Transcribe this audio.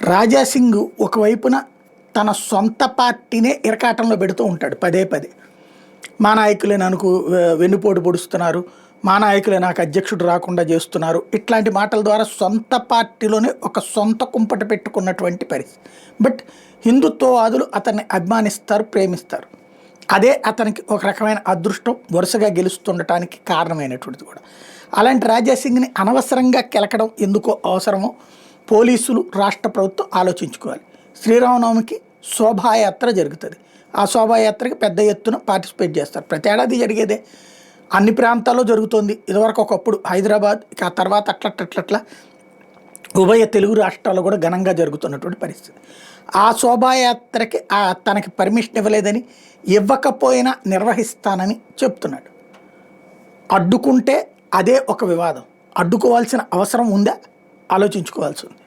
రాజాసింగ్ ఒకవైపున తన సొంత పార్టీనే ఇరకాటంలో పెడుతూ ఉంటాడు పదే పదే. మా నాయకులే నాకు వెన్నుపోటు పొడుస్తున్నారు, మా నాయకులే నాకు అధ్యక్షుడు రాకుండా చేస్తున్నారు, ఇట్లాంటి మాటల ద్వారా సొంత పార్టీలోనే ఒక సొంత కుంపట పెట్టుకున్నటువంటి పరిస్థితి. బట్ హిందుత్వవాదులు అతన్ని అభిమానిస్తారు, ప్రేమిస్తారు. అదే అతనికి ఒక రకమైన అదృష్టం, వరుసగా గెలుస్తుండటానికి కారణమైనటువంటిది కూడా. అలాంటి రాజాసింగ్ని అనవసరంగా కెలకడం ఎందుకో అవసరమో పోలీసులు, రాష్ట్ర ప్రభుత్వం ఆలోచించుకోవాలి. శ్రీరామనవమికి శోభాయాత్ర జరుగుతుంది. ఆ శోభాయాత్రకి పెద్ద ఎత్తున పార్టిసిపేట్ చేస్తారు. ప్రతి ఏడాది జరిగేదే, అన్ని ప్రాంతాల్లో జరుగుతుంది. ఇదివరకు ఒకప్పుడు హైదరాబాద్, ఇక ఆ తర్వాత అట్లట్లట్లా ఉభయ తెలుగు రాష్ట్రాల్లో కూడా ఘనంగా జరుగుతున్నటువంటి పరిస్థితి. ఆ శోభాయాత్రకి తనకి పర్మిషన్ ఇవ్వలేదని, ఇవ్వకపోయినా నిర్వహిస్తానని చెప్తున్నాడు. అడ్డుకుంటే అదే ఒక వివాదం. అడ్డుకోవాల్సిన అవసరం ఉందా ఆలోచించుకోవాల్సి ఉంది.